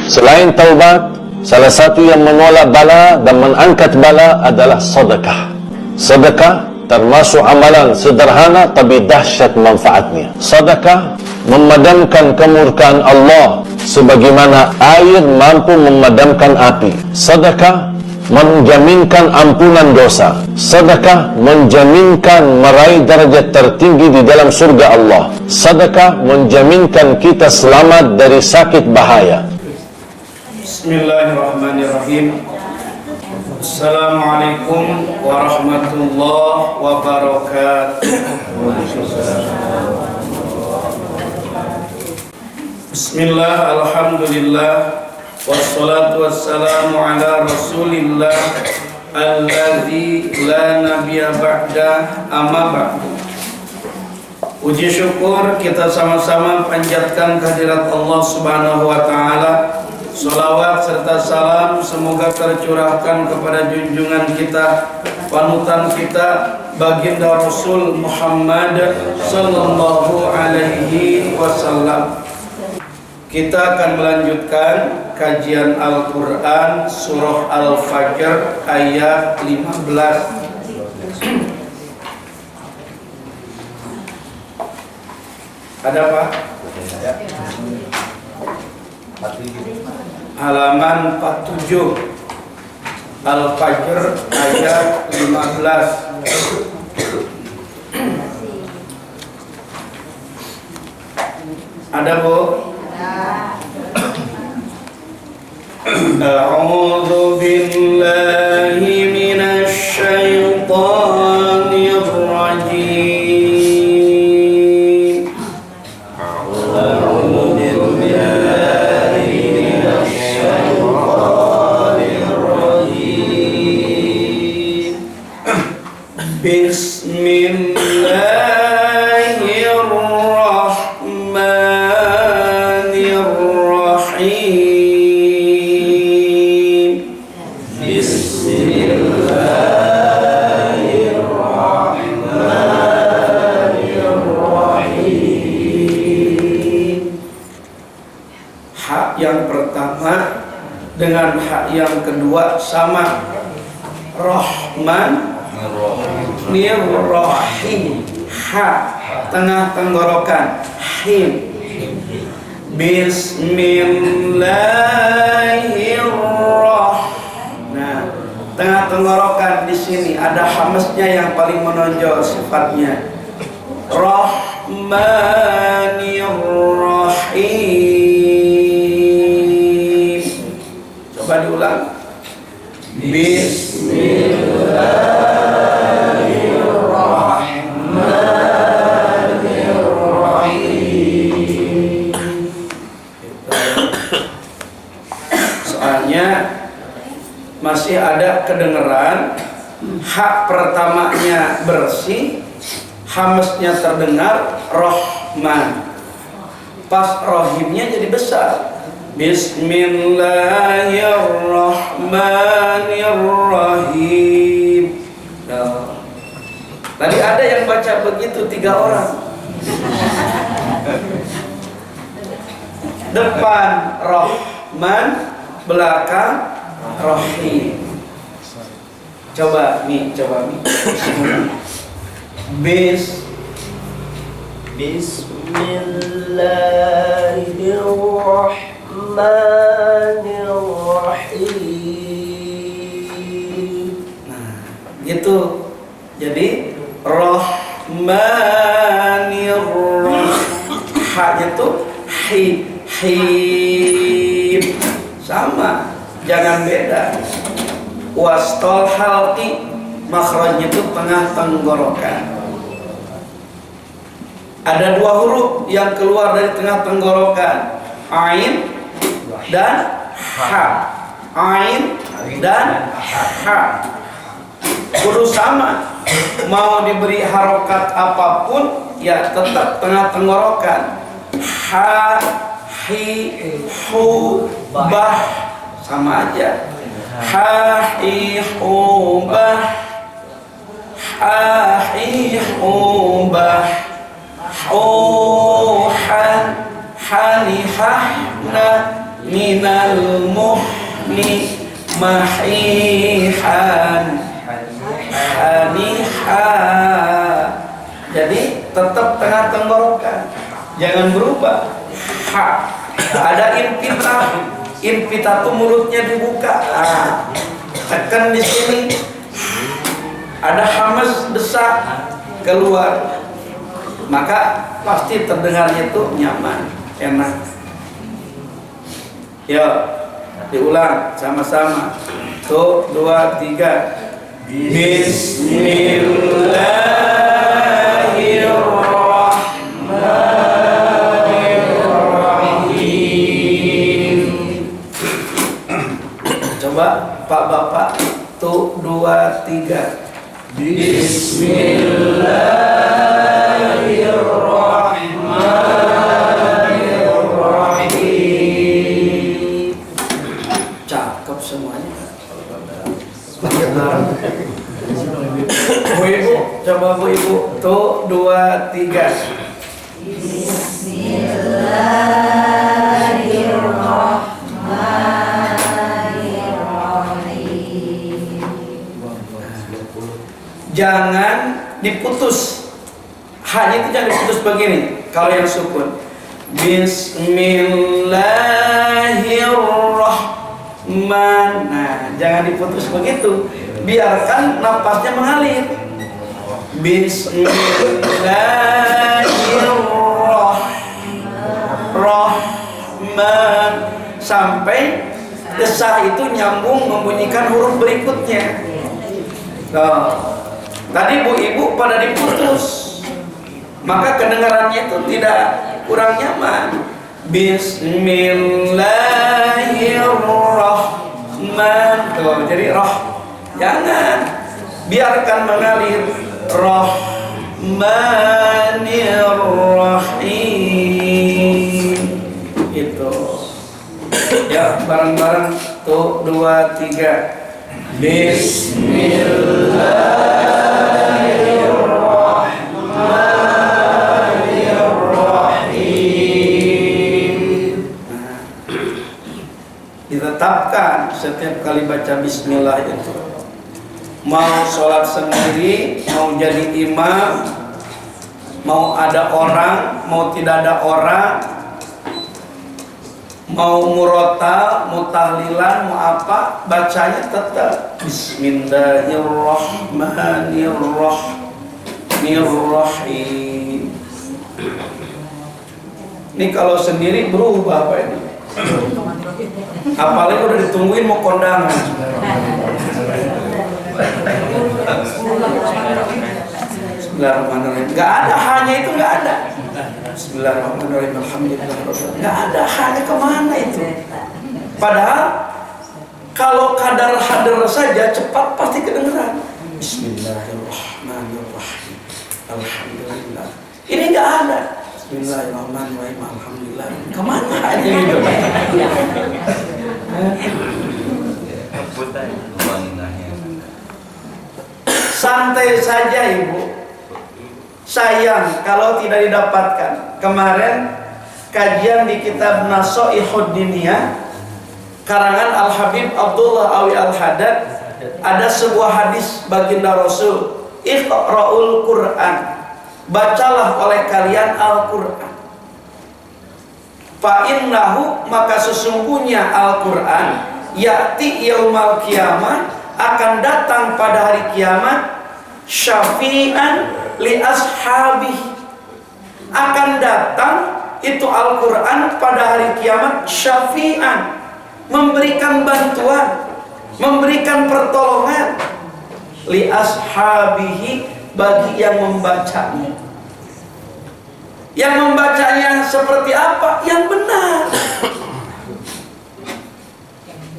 Selain taubat, salah satu yang menolak bala dan mengangkat bala adalah sedekah. Sedekah termasuk amalan sederhana tapi dahsyat manfaatnya. Sedekah memadamkan kemurkaan Allah sebagaimana air mampu memadamkan api. Sedekah menjaminkan ampunan dosa. Sedekah menjaminkan meraih derajat tertinggi di dalam surga Allah. Sedekah menjaminkan kita selamat dari sakit bahaya. Bismillahirrahmanirrahim. Assalamualaikum warahmatullahi wabarakatuh. Bismillah, alhamdulillah, wassalatu wassalamu ala rasulillah alladzi la nabiyya ba'da, amma ba'du. Puji syukur kita sama-sama panjatkan kehadirat Allah Subhanahu wa taala. Salawat serta salam semoga tercurahkan kepada junjungan kita, panutan kita, baginda Rasul Muhammad sallallahu alaihi wasallam. Kita akan melanjutkan kajian Al-Quran surah Al-Fajr ayat 15. Ada apa? Halaman 47 Al-Fajr ayat 15. Ada, Bu? A'udzu billahi minasy syaithanir rajim. Dengan hak yang kedua sama. Rahman Nirrahim. Ha tengah tenggorokan. Him. Bismillahirrahmanirrahim. Nah, tengah tenggorokan di sini ada hamznya yang paling menonjol sifatnya. Rahmanirrahim. Coba diulang. Bismillahirrahmanirrahim. Soalnya masih ada kedengeran hak pertamanya bersih, hamznya terdengar Rahman. Pas rohimnya jadi besar. Bismillahirrahmanirrahim. Nah, tadi ada yang baca begitu 3 orang. Depan Rahman, belakang Rahim. Coba Mi. Bismillahirrahmanirrahim. Nah, gitu. Jadi Rahmanirrahim. Haknya tuh him. Sama, jangan beda. Wastal halqi, makhrajnya itu tengah tenggorokan. Ada 2 huruf yang keluar dari tengah tenggorokan. Ain dan ha. Ain dan ha. Kudu sama. Mau diberi harokat apapun ya tetap tengah tenggorokan. Ha, hi, hu, bah. Sama aja. Ha, hi, hu, bah. Ha, hi, hu, bah. Hu, han, hani, hahna, minal muhni mahihan haniha. Jadi tetap tengah tenggorokan, jangan berubah. Ha. Ada infita tuh mulutnya dibuka. Tekan di sini. Ada hamas desak keluar, maka pasti terdengarnya itu nyaman, enak. Ya, diulang sama-sama. 1, 2, 3. Bismillahirrahmanirrahim. Coba Pak Bapak. 1, 2, 3. Bismillahirrahmanirrahim. Cakep semuanya. Bu Ibu, coba Bu Ibu. 1, 2, 3. Jangan diputus. Hanya itu jangan diputus begini. Kalau yang sukun, Bismillahirrahmanirrahim. Nah, jangan diputus begitu. Biarkan napasnya mengalir. Bismillahirrahmanirrahim sampai desah itu nyambung membunyikan huruf berikutnya. Nah, tadi Bu Ibu pada diputus, maka kedengarannya itu tidak kurang nyaman. Bismillahirrahmanirrahim. Tuh, jadi roh, jangan, biarkan mengalir. Rahmanirrahim. Itu. Ya, bareng-bareng. 1, 2, 3. Bismillahirrahmanirrahim. Ditetapkan setiap kali baca bismillah itu. Mau sholat sendiri, mau jadi imam, mau ada orang, mau tidak ada orang, mau murotal, mau tahlilan, mau apa, bacanya tetap Bismillahirrahmanirrahim. Ini kalau sendiri berubah apa ini? Apalagi udah ditungguin mau kondangan. Bismillahirrahmanirrahim. Gak ada hanya itu, gak ada. Bismillahirrahmanirrahim. Alhamdulillah. Gak ada hanya, kemana itu? Padahal kalau kadar hadir saja cepat pasti kedengeran. Bismillahirrahmanirrahim. Alhamdulillah. Ini gak ada. Bismillahirrahmanirrahim. Alhamdulillah. Kemana aja itu? Santai saja Ibu. Sayang kalau tidak didapatkan. Kemarin kajian di kitab Nasoihud Diniyah karangan Al-Habib Abdullah Awi Al-Haddad, ada sebuah hadis baginda Rasul, Iqra'ul Qur'an, bacalah oleh kalian Al-Qur'an. Fa'innahu, maka sesungguhnya Al-Qur'an, ya'ti yaumal qiyamah, akan datang pada hari kiamat, syafi'an li ashabih, akan datang itu Al-Quran pada hari kiamat syafi'an, memberikan bantuan, memberikan pertolongan, li ashabihi, bagi yang membacanya. Yang membacanya seperti apa? Yang benar.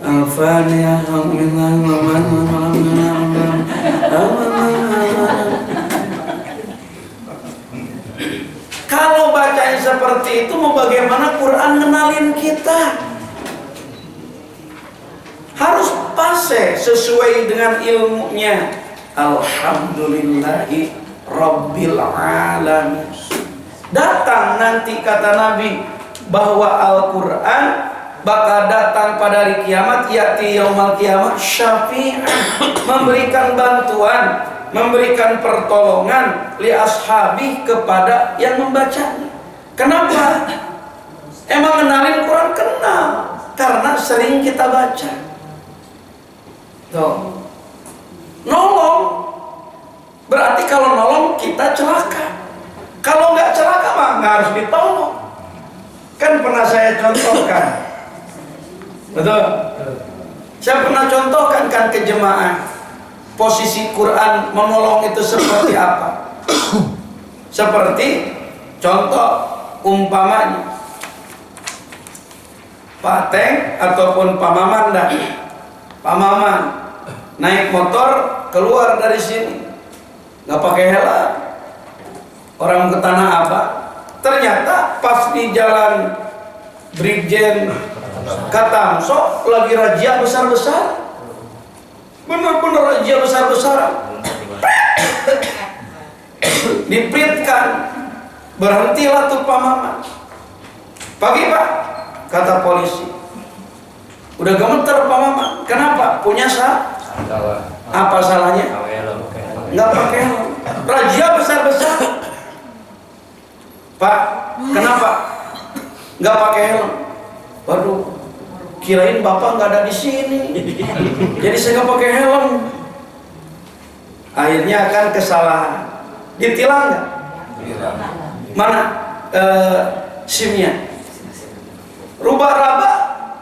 Al-Fatihah. Kalau bacanya seperti itu, mau bagaimana Quran ngenalin kita? Harus pase sesuai dengan ilmunya. Alhamdulillahi Rabbil Alamin. Datang nanti kata Nabi bahwa Al-Quran bakal datang pada hari kiamat, ya'ti yaumal kiamat syafi'an, memberikan bantuan, memberikan pertolongan li ashabi, kepada yang membacanya. Kenapa? Emang kenalin Quran? Kenal, karena sering kita baca. Tuh. Nolong, berarti kalau nolong kita celaka. Kalau nggak celaka mah nggak harus ditolong. Kan pernah saya contohkan, betul? Saya pernah contohkan kan ke jemaah posisi Quran menolong itu seperti apa. Seperti contoh umpamanya Pak Teng ataupun Pak Maman dah. Pak Maman naik motor keluar dari sini nggak pakai helm, orang ke Tanah Abang. Ternyata pas di jalan Brigjen Katamso lagi razia besar-besar, bener-bener razia besar-besaran. Dipritkan, berhentilah tuh Pak Maman. Pagi Pak, kata polisi. Udah gemeter Pak Maman. Kenapa? Punya salah? Apa salahnya? Nggak pakai helm. Razia besar-besar. Pak, kenapa nggak pakai helm? Waduh, kirain bapak nggak ada di sini, jadi saya nggak pakai helm. Akhirnya kan kesalahan, ditilang nggak? Mana SIM-nya? Rubah-raba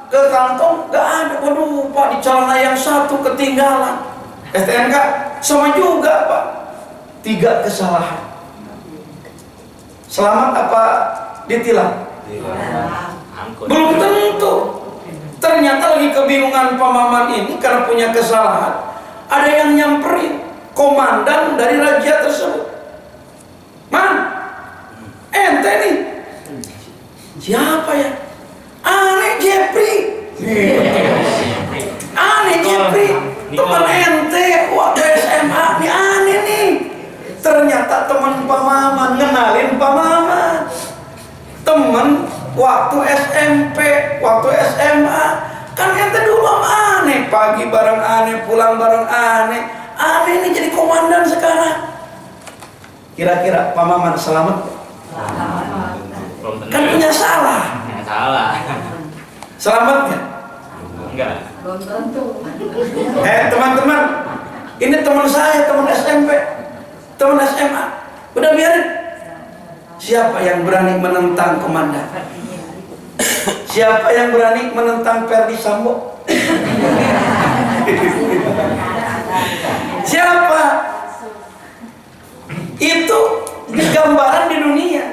ke kantong nggak ada. Waduh Pak, di celana yang satu ketinggalan. STNK sama juga Pak. 3 kesalahan. Selamat apa ditilang? Belum tentu. Ternyata lagi kebingungan Pak Maman ini karena punya kesalahan. Ada yang nyamperin komandan dari razia tersebut. Man, ente nih siapa ya? Aneh Jepri. Aneh Jepri, teman ente waktu SMA nih, aneh nih. Ternyata teman Pak Maman, ngenalin Pak Maman. Temen waktu SMP, waktu SMA. Kan ente dulu aneh, pagi bareng aneh, pulang bareng aneh. Aneh ini jadi komandan sekarang. Kira-kira Pak Maman selamat? Kan punya salah. Salah. Selamat nggak? Enggak. Belum tentu. Teman-teman, ini teman saya, teman SMP, teman SMA. Udah biarin. Siapa yang berani menentang komandan? Siapa yang berani menentang Ferdi Sambo? Siapa? Itu gambaran di dunia.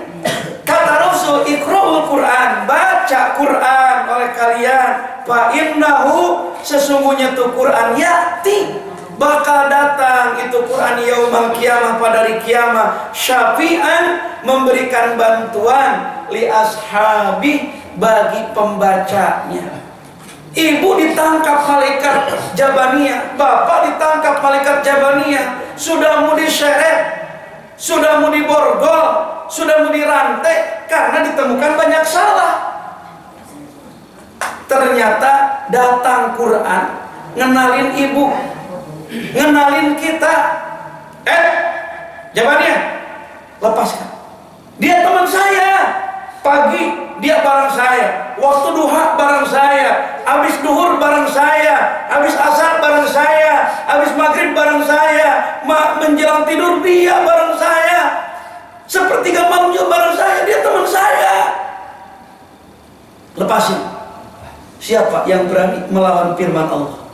Kata Rasul, iqra'ul Quran, baca Quran oleh kalian. Fa innahu, sesungguhnya itu Quran ya'ti, bakal datang itu Quran yaumal kiamah, pada hari kiamat, syafi'an, memberikan bantuan li ashabi, bagi pembacanya. Ibu ditangkap malaikat Jabaniyah, bapak ditangkap malaikat Jabaniyah, sudah mau diseret, sudah mau diborgol, sudah mau dirantai karena ditemukan banyak salah. Ternyata datang Quran, ngenalin ibu, ngenalin kita. Jabaniyah, lepaskan. Dia teman saya. Pagi dia bareng saya, waktu duha bareng saya, habis duhur bareng saya, habis asar bareng saya, habis maghrib bareng saya, menjelang tidur dia bareng saya, sepertiga malam juga bareng saya. Dia teman saya. Lepasin. Siapa yang berani melawan firman Allah?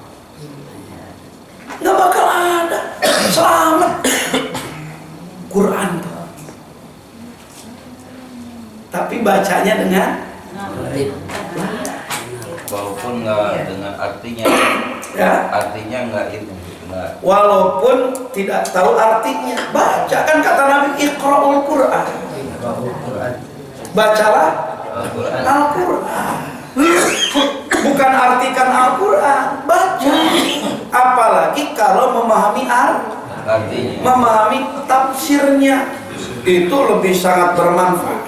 Nggak bakal ada. Selamat. Quran. Tapi bacanya dengan Walaupun nggak dengan artinya, ya, artinya nggak itu, nggak. walaupun tidak tahu artinya, baca. Kan kata Nabi, iqra'ul Quran, bacalah Al-Quran. Bukan artikan Al-Quran, baca. Apalagi kalau memahami Artinya. memahami tafsirnya, itu lebih sangat bermanfaat.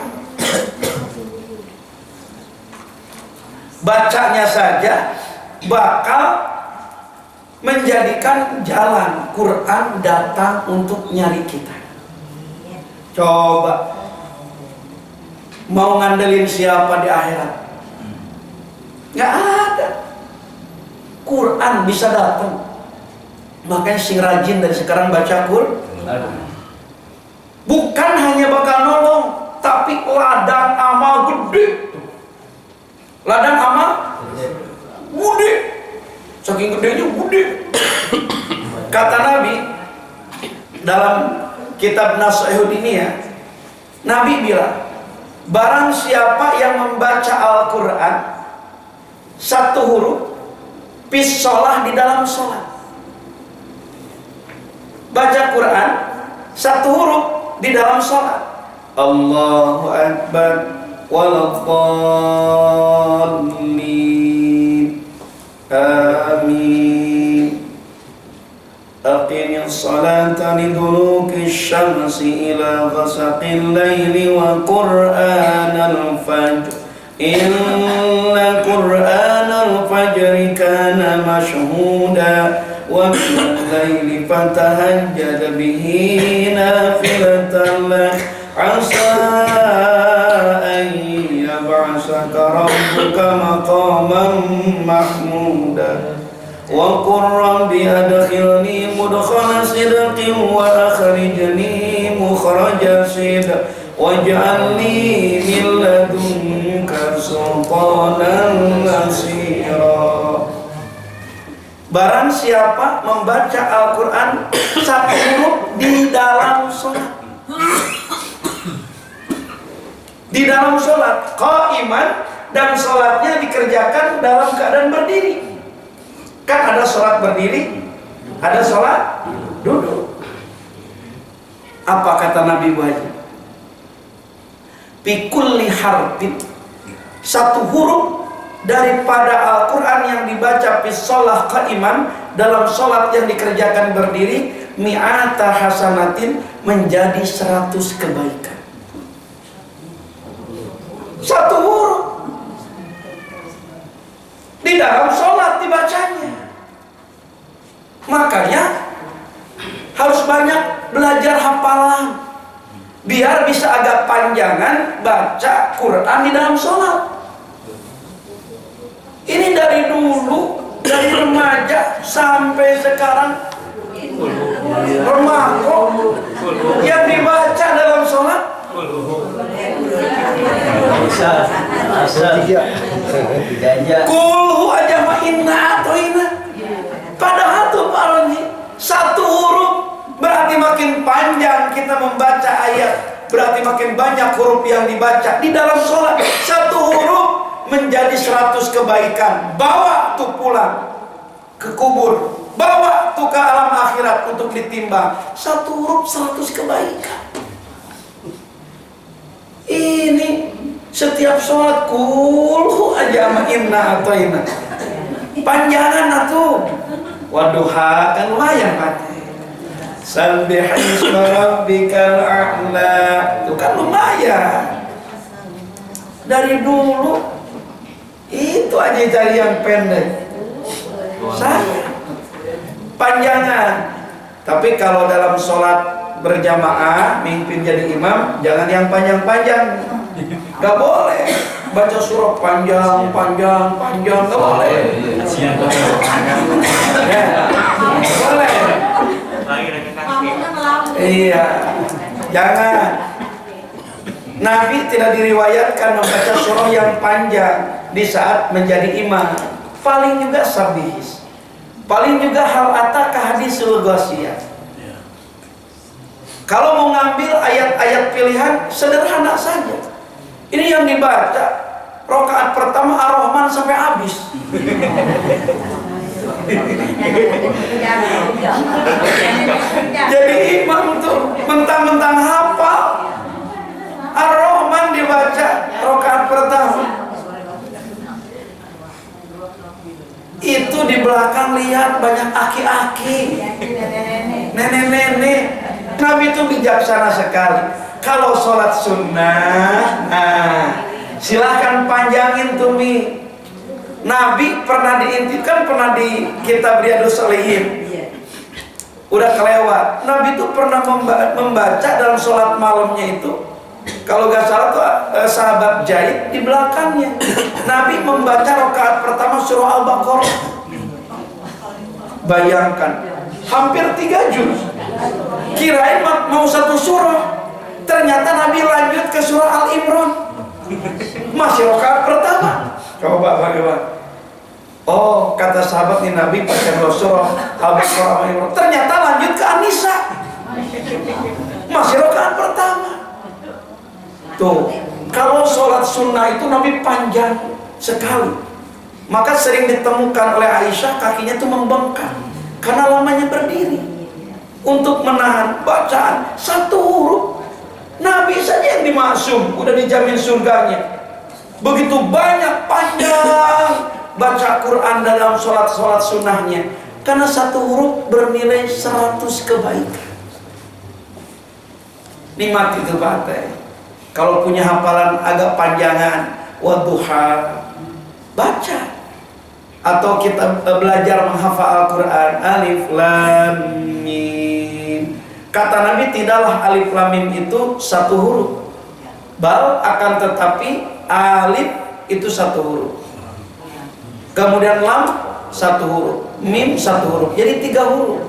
bacanya saja bakal menjadikan jalan Quran datang untuk nyari kita. Coba mau ngandelin siapa di akhirat? Nggak ada. Quran bisa datang. Makanya sing rajin dari sekarang baca Quran. Bukan hanya bakal nolong, tapi ladang amal gede. Ladang amal gede. Saking gedenya gede. Kata Nabi dalam kitab Nasihat ini ya, Nabi bilang, barang siapa yang membaca Al-Quran satu huruf, pisolah di dalam sholat. Baca Quran satu huruf di dalam sholat. Allahu Akbar waladdallin. Amin. Aqimis salata liduluki syamsi ila ghasaqil laili wa qur'anal fajr. Inna qur'anal fajri kana mashhuda wa bil laili fatahajjad bihi nafilatan lak asa an yab'asaka rabbuka maqaman mahmuda wa qur rabbi adkhilni mudkhala sidqin wa akhrijni mukhraja sidq waj'alni min ladunka sultanan nasira. Barang siapa membaca Al-Quran satu huruf di dalam sholat, di dalam sholat qaiman, dan sholatnya dikerjakan dalam keadaan berdiri. Kan ada sholat berdiri, ada sholat duduk. Apa kata Nabi Muhammad? Bikulli harfin, satu huruf daripada Al-Quran yang dibaca fi sholah qaiman, dalam sholat yang dikerjakan berdiri, mi'ata hasanatin, menjadi 100 kebaikan. Satu huruf di dalam sholat dibacanya. Makanya harus banyak belajar hafalan biar bisa agak panjangan baca Quran di dalam sholat. Ini dari dulu, dari remaja sampai sekarang remaja yang dibaca dalam sholat kulhu aja ma'inna atau ina. Padahal tuh Pak Ronji, satu huruf berarti makin panjang kita membaca ayat, berarti makin banyak huruf yang dibaca di dalam sholat. Satu huruf menjadi 100 kebaikan. Bawa tuh pulang ke kubur, bawa tuh ke alam akhirat untuk ditimbang. Satu huruf 100 kebaikan. Ini setiap sholat kulhu aja sama inna atau inna. Panjangan atuh. Waduha kan lumayan Pak. Sabbihisma rabbikal a'la. Itu kan lumayan. Dari dulu itu aja cari yang pendek. Saya panjangan. Tapi kalau dalam sholat berjamaah, mimpin jadi imam, jangan yang panjang-panjang. Gak boleh baca surah panjang, gak boleh. Ya, boleh. Iya, jangan. Nabi tidak diriwayatkan membaca surah yang panjang di saat menjadi imam. Paling juga sabihis, paling juga hal ataka hadisul ghasiyah. Kalau mau ngambil ayat-ayat pilihan, sederhana saja. Ini yang dibaca rakaat pertama Ar-Rahman sampai habis. Jadi imam tuh mentang-mentang hafal Ar-Rahman dibaca rakaat pertama. Itu di belakang lihat banyak aki-aki, nenek-nenek. Nabi itu bijaksana sekali. Kalau sholat sunnah, silahkan panjangin tuh mi. Nabi pernah diintipkan, pernah di kitab Riyadhus Shalihin. Udah kelewat. Nabi itu pernah membaca dalam sholat malamnya itu, kalau gak salah tuh sahabat Zaid di belakangnya. Nabi membaca rakaat pertama surah Al-Baqarah. Bayangkan, hampir 3 juz. Kirain mau satu surah, ternyata Nabi lanjut ke surah Al-Imran. Masih rakaat pertama. Coba bagaimana? Oh, kata sahabat nih, Nabi baca surah Al-Baqarah Al-Imran, ternyata lanjut ke An-Nisa. Masih rakaat pertama. Tuh, kalau sholat sunnah itu Nabi panjang sekali. Maka sering ditemukan oleh Aisyah kakinya tuh membengkak karena lamanya berdiri untuk menahan bacaan satu huruf. Nabi saja yang dimaksum udah dijamin surganya. Begitu banyak panjang baca Quran dalam sholat sunnahnya, karena satu huruf bernilai 100 kebaikan. Nikmat itu Pak. Kalau punya hafalan agak panjangan, wadduha, baca. Atau kita belajar menghafal Al-Quran, alif lam mim. Kata Nabi, tidaklah alif lam mim itu satu huruf, bal akan tetapi alif itu satu huruf, kemudian lam satu huruf, mim satu huruf, jadi 3 huruf.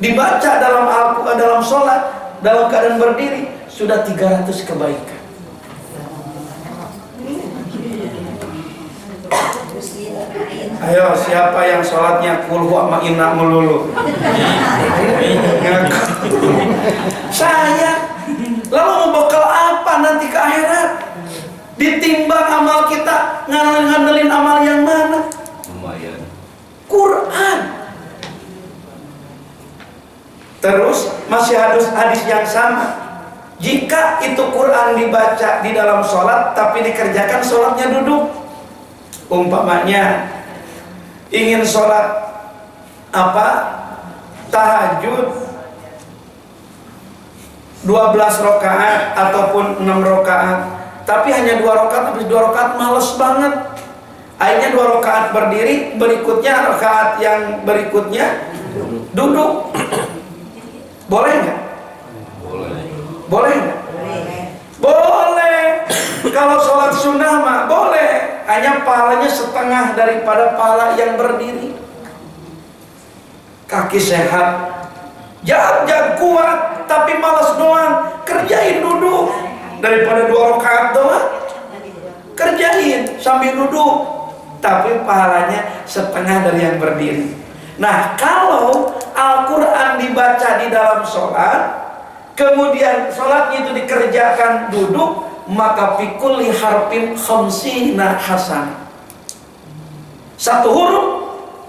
Dibaca dalam sholat dalam keadaan berdiri sudah 300 kebaikan. Ayo, siapa yang sholatnya kulhu sama inna melulu? Saya. Lalu mau bekal apa nanti ke akhirat? Ditimbang amal kita, ngandelin amal yang mana? Lumayan. Quran. Terus masih hadis yang sama. Jika itu Quran dibaca di dalam sholat tapi dikerjakan sholatnya duduk, umpamanya ingin sholat tahajud 12 rakaat ataupun 6 rakaat, tapi hanya 2 rakaat, habis 2 rakaat males banget. Akhirnya 2 rakaat berdiri, berikutnya rakaat yang berikutnya duduk. Boleh nggak? Boleh nggak? Boleh. Kalau sholat sunnah mah boleh, hanya pahalanya setengah daripada pahala yang berdiri. Kaki sehat, jag kuat, tapi malas doang, kerjain duduk. Daripada 2 rakaat doang, kerjain sambil duduk, tapi pahalanya setengah dari yang berdiri. Nah, kalau Al-Quran dibaca di dalam sholat, kemudian sholatnya itu dikerjakan duduk, maka fikulli harfin khamsina hasanah. Satu huruf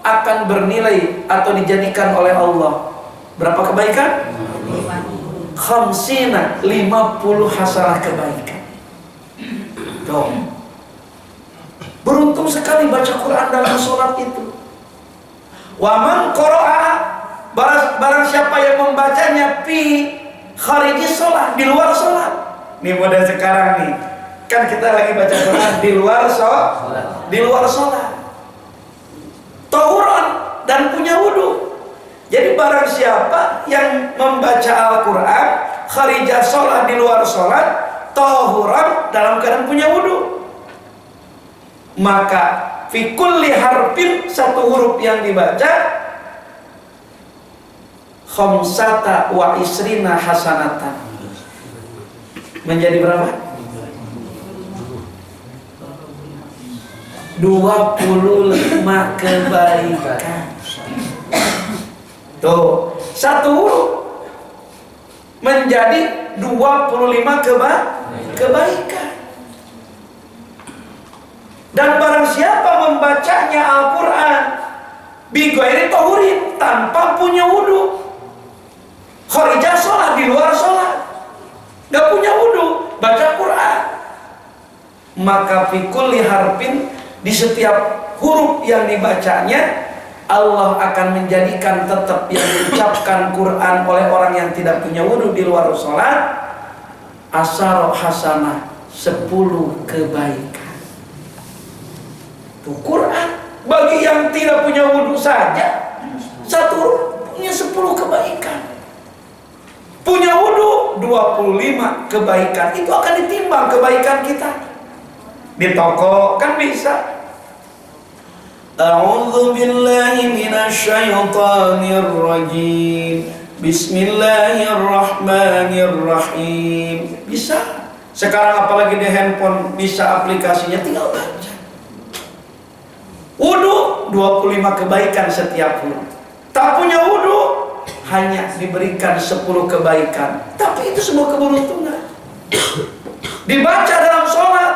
akan bernilai atau dijadikan oleh Allah berapa kebaikan? Khamsina, 50 hasanah kebaikan. Tuh. Beruntung sekali baca Quran dalam sholat itu. Wa man qara'a, barang siapa yang membacanya fi khariji sholat, di luar sholat. Nih model sekarang nih, kan kita lagi baca Quran di luar sholat, tahuran dan punya wudu. Jadi barang siapa yang membaca Al-Quran kharija sholat, di luar sholat, tahuran dalam keadaan punya wudu, maka fi kulli harfin, satu huruf yang dibaca, khamsata wa isrina hasanatan, menjadi berapa? 25 kebaikan. Tuh, satu huruf menjadi 25 kebaikan. Dan barang siapa membacanya Al-Quran bi ghairi tahurin, tanpa punya wudu, kharijah sholat, di luar sholat, gak punya wudu, baca Quran, maka fi kulli harfin, di setiap huruf yang dibacanya, Allah akan menjadikan tetap yang diucapkan Quran oleh orang yang tidak punya wudu di luar sholat, asyara hasanah, 10 kebaikan. Tuh Quran Bagi yang tidak punya wudhu saja, satu huruf punya 10 kebaikan. Punya wudhu 25 kebaikan. Itu akan ditimbang kebaikan kita. Di toko kan bisa. A'udzu billahi minasyaitonir rajim. Bismillahirrahmanirrahim. Bisa. Sekarang apalagi di handphone bisa aplikasinya, tinggal baca. Wudhu 25 kebaikan setiap huruf. Tak punya wudhu hanya diberikan 10 kebaikan. Tapi itu sebuah keberuntungan. Dibaca dalam sholat,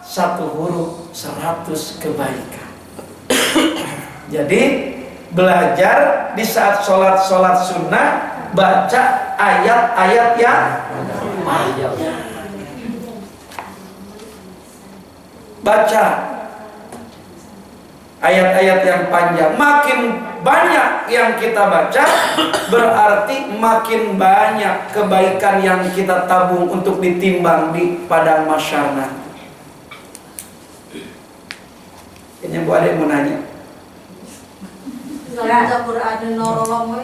satu huruf 100 kebaikan. Jadi belajar di saat sholat sunnah, baca ayat-ayat yang panjang. Baca ayat-ayat yang panjang. Makin banyak yang kita baca, berarti makin banyak kebaikan yang kita tabung untuk ditimbang di padang mahsyar nanti. Kayaknya Bu Ade mau nanya. Baca Quran nolong.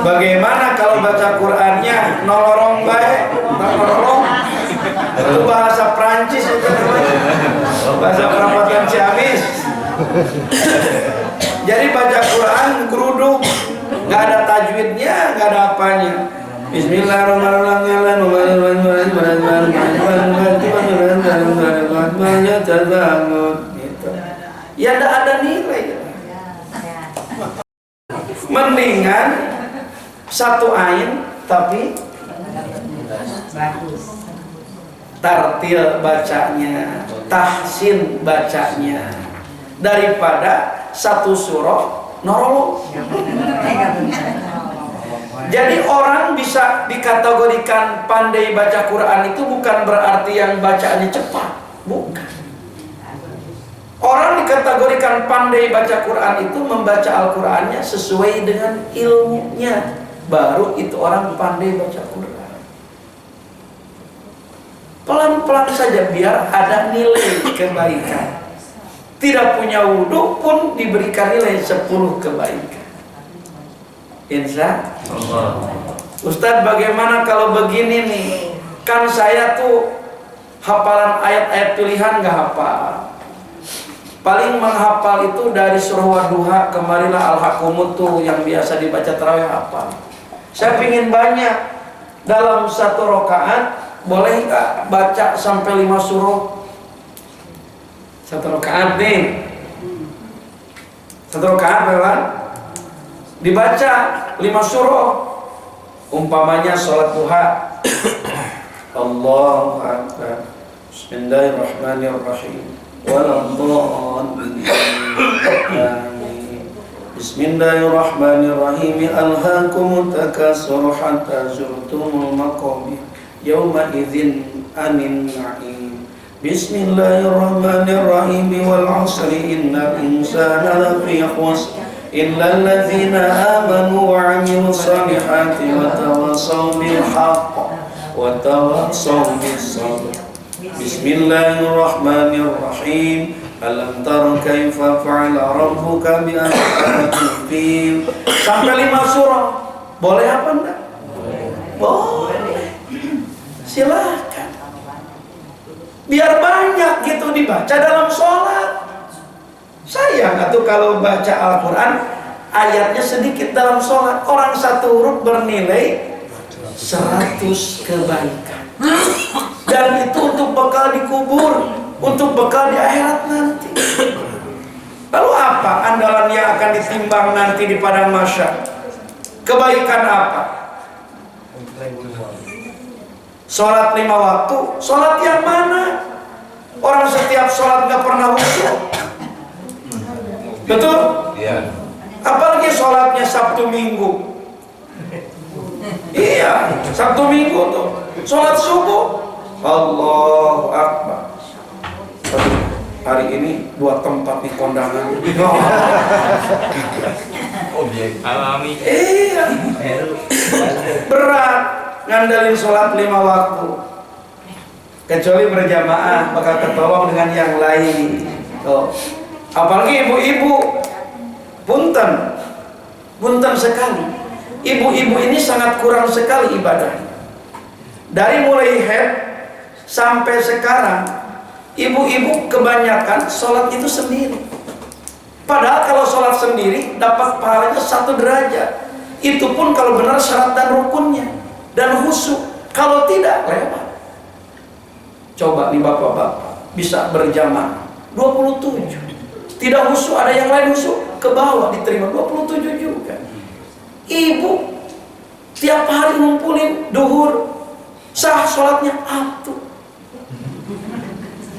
Bagaimana kalau baca Qurannya nolorong baik, nolorong? Itu bahasa Prancis itu namanya. Bahasa perempuan Ciamis. Jadi baca Quran geruduk, nggak ada tajwidnya, nggak ada apanya. Bismillahirrahmanirrahim. Gitu. Ya tidak ada nilai. Mendingan satu ain tapi tartil bacanya, tahsin bacanya, daripada satu surah nolong. Jadi orang bisa dikategorikan pandai baca Quran itu bukan berarti yang bacaannya cepat, bukan. Orang dikategorikan pandai baca Quran itu membaca Al-Qurannya sesuai dengan ilmunya, baru itu orang pandai baca Quran. Pelan-pelan saja biar ada nilai kebaikan. Tidak punya wudhu pun diberikan nilai 10 kebaikan. Insya Allah. Ustadz, bagaimana kalau begini nih? Kan saya tuh hafalan ayat-ayat pilihan nggak hafal. Paling menghafal itu dari surah Wadduha, kemarilah Al-Haqqumut tuh yang biasa dibaca tarawih hafal. Saya pingin banyak. Dalam satu rakaat boleh nggak baca sampai 5 surah? Satu rakaat nih. Satu rakaat memang dibaca 5 surah. Umpamanya sholat duha. Allahu Akbar. Bismillahirrahmanirrahim. Waladhdallin. Amin. Bismillahirrahmanirrahim. Alhaakumut takatsur hatta zurtumul maqabir. Yauma idzin anin na'im. Bismillahirrahmanirrahim. Wal 'asri innal insana lafi khusr. Illal ladzina amanu wa 'amilus solihati wa tawassaw bil haqq wa tawassaw bis sabr. Bismillahirrahmanirrahim. Alam tara kaifa fa'ala rabbuka bi ashabil fil. Sampai 5 surah. Boleh apa enggak? Boleh. Silakan. Biar banyak gitu dibaca dalam sholat. Sayang atau kalau baca Al-Quran ayatnya sedikit dalam sholat, orang satu huruf bernilai 100 kebaikan. Dan itu untuk bekal di kubur, untuk bekal di akhirat nanti. Lalu apa andalan yang akan ditimbang nanti di padang mahsyar? Kebaikan apa? Sholat 5 waktu. Sholat yang mana? Orang setiap sholat gak pernah khusyuk. Betul? Iya. Apalagi sholatnya Sabtu Minggu. Iya, Sabtu Minggu tuh sholat subuh. Allahu Akbar. Hari ini 2 tempat di kondangan. Objek alami. Iya. Berat. ngandalin sholat 5 waktu, kecuali berjamaah bakal ketolong dengan yang lain. Tuh. Apalagi ibu-ibu, punten sekali. Ibu-ibu ini sangat kurang sekali ibadah. Dari mulai haid sampai sekarang, ibu-ibu kebanyakan sholat itu sendiri. Padahal kalau sholat sendiri dapat pahalanya 1 derajat. Itu pun kalau benar syarat dan rukunnya dan khusyuk. Kalau tidak, lewat. Coba nih bapak-bapak bisa berjamaah 27. Tidak khusyuk, ada yang lain khusyuk, ke bawah diterima 27 juga. Ibu tiap hari ngumpulin duhur, sah sholatnya atuh.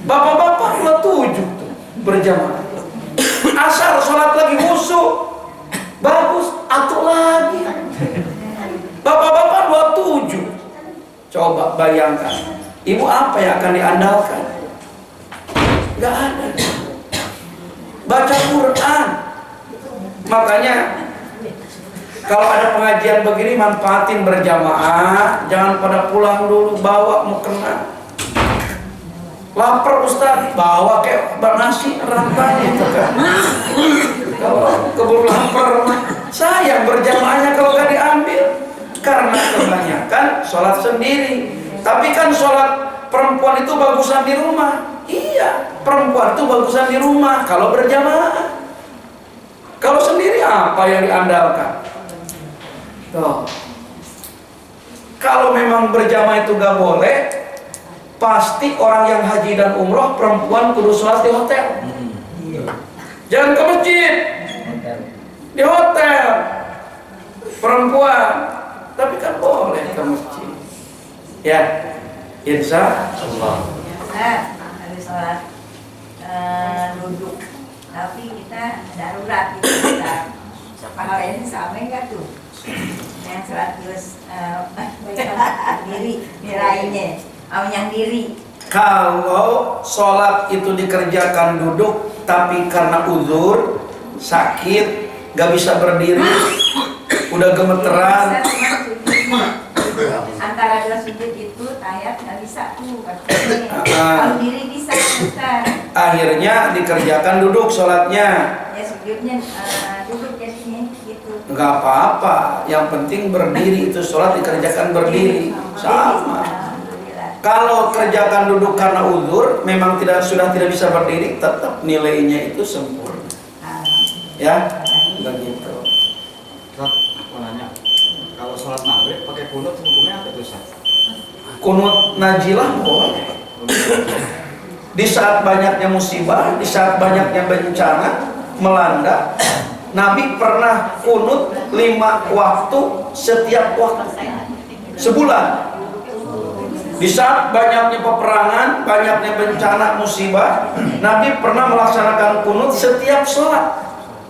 Bapak-bapak 27 tuh berjamaah. Asar sholat lagi khusyuk, bagus, atuh lagi. Bapak-bapak 27. Coba bayangkan, ibu apa yang akan diandalkan? Gak ada. Baca Quran. Makanya kalau ada pengajian begini, manfaatin berjamaah. Jangan pada pulang dulu, bawa mukena. Lapar Ustaz, bawa kayak nasi rantai itu kan. Kalau keburu lapar, sayang berjamaahnya kalau gak diambil. Karena kebanyakan sholat sendiri. Tapi kan sholat perempuan itu bagusan di rumah. Iya, perempuan itu bagusan di rumah kalau berjamaah. Kalau sendiri apa yang diandalkan? Tuh. Kalau memang berjamaah itu gak boleh, pasti orang yang haji dan umroh perempuan kudu sholat di hotel. Jangan ke masjid, di hotel perempuan. Tapi kan boleh ke masjid. Ya, insya Allah. Hari sholat duduk, tapi kita darurat gitu, kita pahalanya sama enggak tuh? Yang sholat terus diri nilainya, yang diri. Kalau sholat itu dikerjakan duduk, tapi karena uzur, sakit, gak bisa berdiri, udah gemeteran. Antara 2 sujud itu tahiyat nggak bisa tuh katanya. Kalau diri bisa, Ustaz. Akhirnya dikerjakan duduk sholatnya. Ya sujudnya duduk jadinya gitu. Nggak apa-apa, yang penting berdiri, itu sholat dikerjakan berdiri. Sama. Kalau kerjakan duduk karena uzur, memang sudah tidak bisa berdiri, tetap nilainya itu sempurna. Ya, begitu. Mau nanya, kalau sholat maghrib pakai kunut hukumnya apa tuh, Ustaz? Kunut najilah boleh. Di saat banyaknya musibah, di saat banyaknya bencana melanda, Nabi pernah kunut 5 waktu setiap waktu, sebulan. Di saat banyaknya peperangan, banyaknya bencana, musibah, Nabi pernah melaksanakan kunut setiap sholat.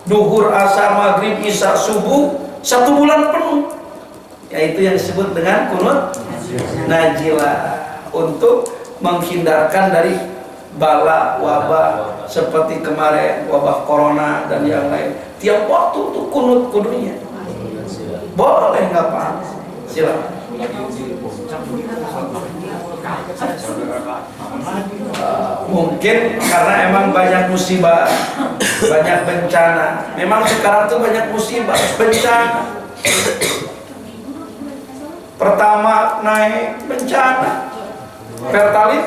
Duhur, asar, maghrib, isya, subuh, 1 bulan penuh. Yaitu yang disebut dengan kunut najilah, untuk menghindarkan dari bala wabah seperti kemarin wabah corona dan yang lain. Tiap waktu tuh kunut kudunya. Boleh nggak Pak? Silakan. Mungkin karena emang banyak musibah, banyak bencana. Memang sekarang tuh banyak musibah, bencana. Pertama naik bencana, pertalit,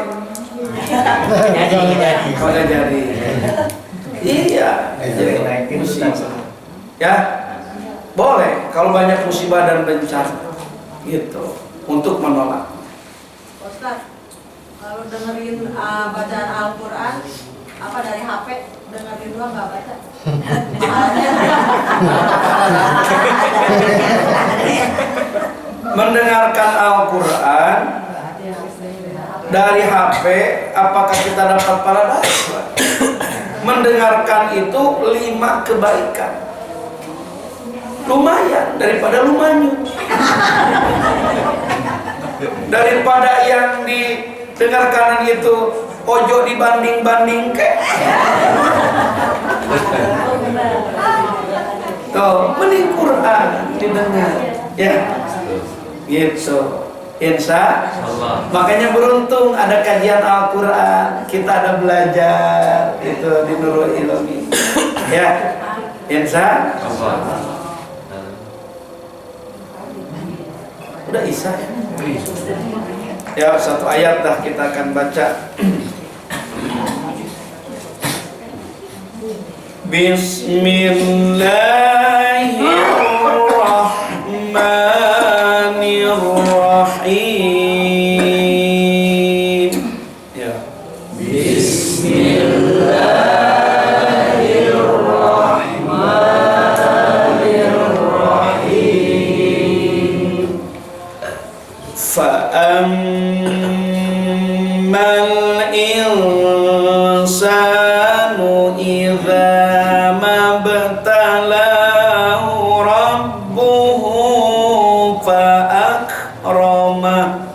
pada jadi, iya, jadi musibah. Ya, boleh kalau banyak musibah dan bencana, gitu, untuk menolak. Ustaz, kalau dengerin bacaan Al-Quran, apa dari HP, dengerin doang nggak baca? Mendengarkan Al-Quran dari HP, apakah kita dapat pahala? Mendengarkan itu 5 kebaikan. Lumayan daripada lumanyun. Daripada yang didengar kanan itu ojo dibanding-banding ke. Tuh, mending Quran didengar. Ya. Gitu. Insya Allah. Makanya beruntung ada kajian Al-Quran, kita ada belajar itu di Nurul Ilmi. Ya, insya Allah. Udah Isa ya? Ya, satu ayat dah kita akan baca. Bismillahirrahmanirrahim. Ya. Bismillahirrahmanirrahim. Fa'ammal insanu idza mabtalahu rabbuhu fa'akramah.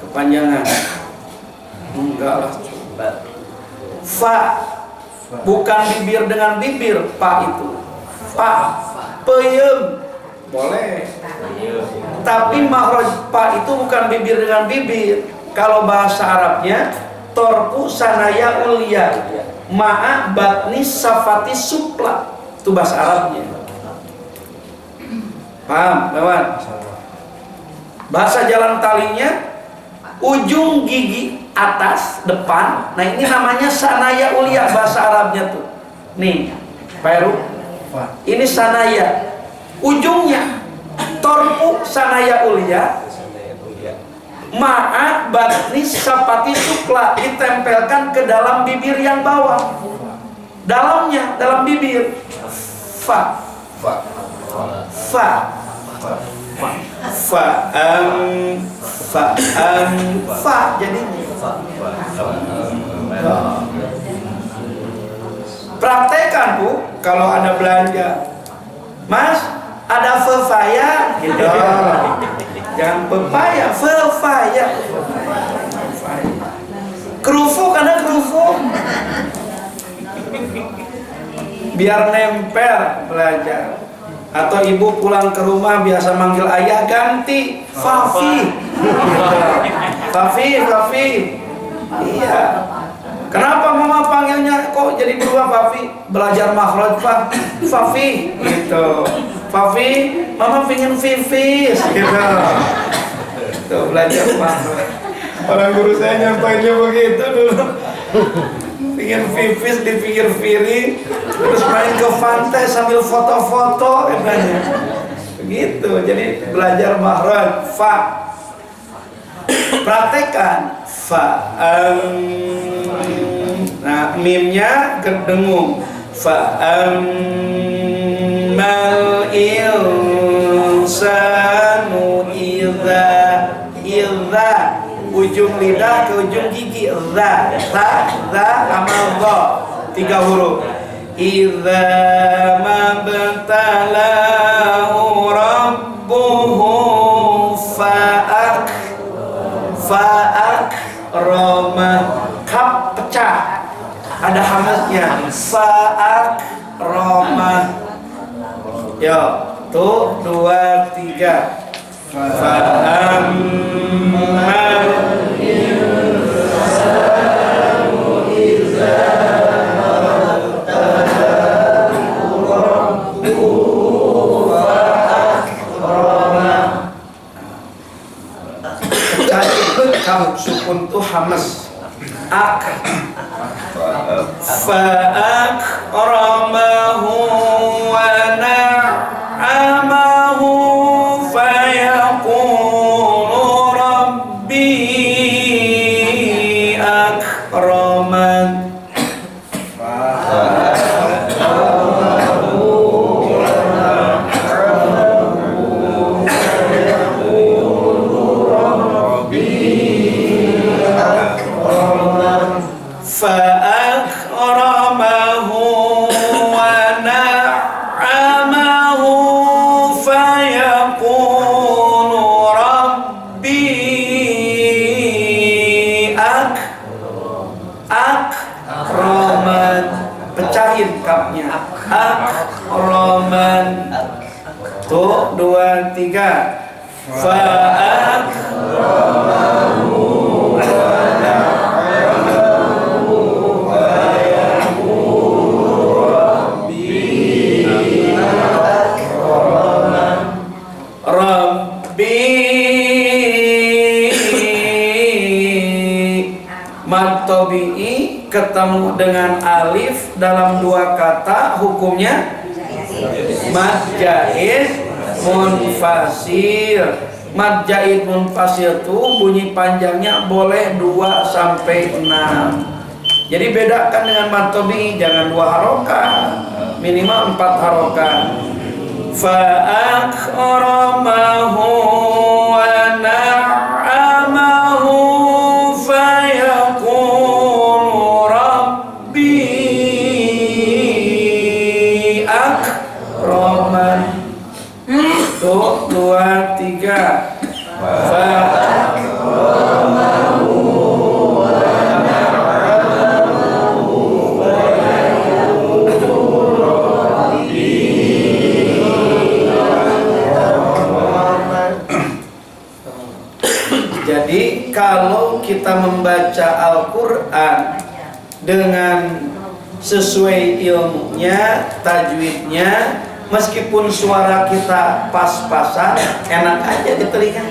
Kepanjangan. Enggak lah. Fa, bukan bibir dengan bibir, pa itu. Pa, peyem, boleh. Tapi makhraj pa itu bukan bibir dengan bibir. Kalau bahasa Arabnya, torku sanaya ulia, ma'a batni safati supla. Itu bahasa Arabnya. Paham, kawan? Bahasa jalan talinya, ujung gigi atas depan. Nah ini namanya sanaya ulia bahasa Arabnya tuh. Nih, Pak Heru, ini sanaya. Ujungnya torpu sanaya ulia, ma'a batni sapati sukla, ditempelkan ke dalam bibir yang bawah. Dalamnya, dalam bibir. Fa, fa, fa, fa jadinya. Praktekan Bu, kalau ada belanja, Mas, ada fefaya gitu. Jangan pepaya, fefaya. Kerupuk, ada kerupuk. Biar nempel belajar. Atau ibu pulang ke rumah biasa manggil ayah, ganti Fafi. Fafi, Fafi. Iya. Kenapa mama panggilnya kok jadi berubah Fafi? Belajar makhraj Pak. Fafi gitu. Fafi, mama pingin Fifis gitu. Tuh belajar makhraj. Orang guru saya nyampainya begitu dulu. Pingin Fifis di pinggir Firi, terus main ke pantai sambil foto-foto katanya. Begitu. Jadi belajar makhraj fa. Praktekan fa. Nah, mimnya kedengung. Fa ammal insanu idza ujung lidah ke ujung gigi za amal dha, 3 huruf. Idza mabtalahu rabbuhu fa'akrama. Kap pecah, ada hamasnya. Fa'akrama. Yo, tuh 2, 3. Fa'ammal insanu idza mabtalahu rabbuhu fa'akrama. Kamu sukun tuh hamas. Ak fa'akramahu wa na'amahu fayaqulu rabbi akraman. فأكرمه ونعمه 1, 2, 3. Fa'akramahu wa na'amahu wa yaqulu Rabbi akraman. Rabbi mad tabi'i ketemu dengan alif dalam dua kata hukumnya mad jaiz munfasil. Mad jaiz munfasil itu bunyi panjangnya boleh 2 sampai 6. Jadi bedakan dengan mad tabi'i, jangan 2 harokat, minimal 4 harokat. Fa akramahu wa na'amahu fayaqulu Rabbi akraman. 1, 2, 3. Fa akramahu wa na'amahu fayaqulu Rabbi akraman. Jadi kalau kita membaca Al-Quran dengan sesuai ilmunya, tajwidnya, meskipun suara kita pas-pasan, enak aja di telinga.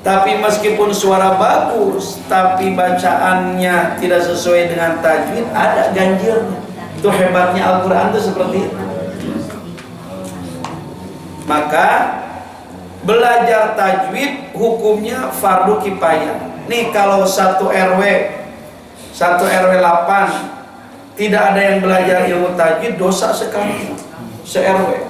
Tapi meskipun suara bagus, tapi bacaannya tidak sesuai dengan tajwid, ada ganjilnya. Itu hebatnya Al-Quran itu seperti itu. Maka belajar tajwid hukumnya fardu kifayah. Nih kalau satu RW 8 tidak ada yang belajar ilmu tajwid, dosa sekali se-RW.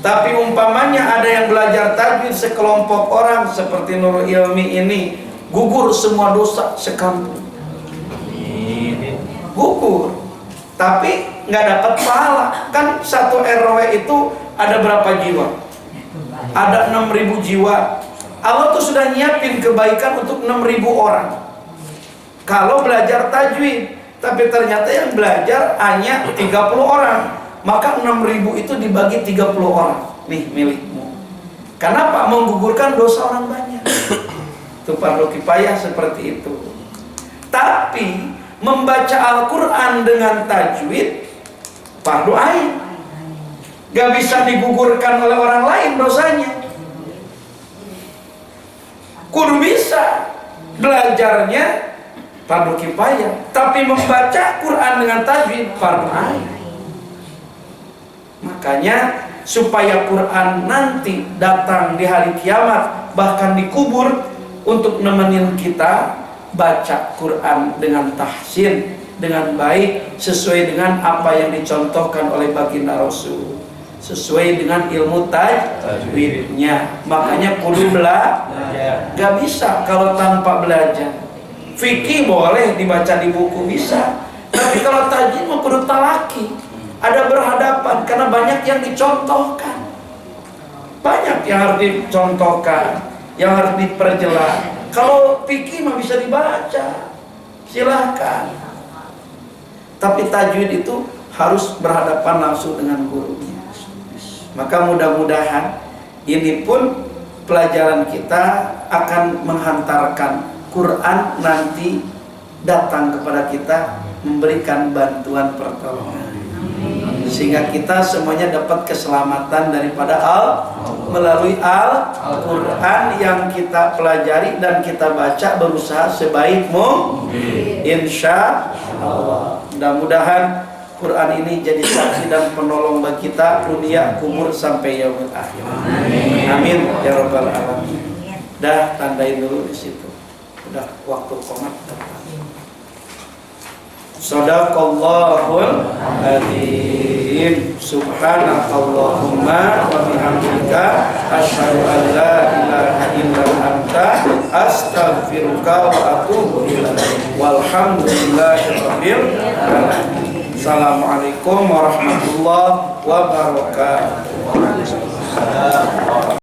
Tapi umpamanya ada yang belajar tajwid sekelompok orang seperti Nurul Ilmi ini, gugur semua dosa sekampung. Gugur. Tapi nggak dapat pahala. Kan satu RW itu ada berapa jiwa? Ada 6.000 jiwa. Allah tuh sudah nyiapin kebaikan untuk 6.000 orang kalau belajar tajwid. Tapi ternyata yang belajar hanya 30 orang, maka 6.000 itu dibagi 30 orang. Nih milikmu. Kenapa? Menggugurkan dosa orang banyak. Itu fardu kifayah seperti itu. Tapi membaca Al-Quran dengan tajwid fardu ain. Gak bisa digugurkan oleh orang lain dosanya. Kudu bisa. Belajarnya fardu kifayah, tapi membaca Quran dengan tajwid fardu ain. Makanya supaya Quran nanti datang di hari kiamat, bahkan dikubur, untuk nemenin kita baca Quran dengan tahsin, dengan baik, sesuai dengan apa yang dicontohkan oleh baginda Rasul, sesuai dengan ilmu tajwidnya. Makanya kudu belajar. Gak bisa kalau tanpa belajar. Fikih boleh dibaca di buku, bisa. Tapi kalau tajwid mau kudu talaki, ada berhadapan, karena banyak yang dicontohkan, banyak yang harus dicontohkan, yang harus diperjelas. Kalau fikih mah bisa dibaca, silahkan. Tapi tajwid itu harus berhadapan langsung dengan gurunya. Maka mudah-mudahan ini pun pelajaran kita akan menghantarkan Quran nanti datang kepada kita, memberikan bantuan pertolongan, sehingga kita semuanya dapat keselamatan daripada melalui Al-Quran yang kita pelajari dan kita baca, berusaha sebaik mungkin. Insya Allah. Mudah-mudahan Quran ini jadi saksi dan penolong bagi kita dunia, kubur, sampai yaumil akhir. Amin ya rabbal alamin. Dah tandain dulu di situ. Udah waktu qomat tepat. Shadaqallahul adzim. Subhanakallahumma wa bihamdika asyhadu an la ilaha illa anta astaghfiruka wa atubu ilaik. Walhamdulillahirabbil alamin. Assalamualaikum warahmatullahi wabarakatuh.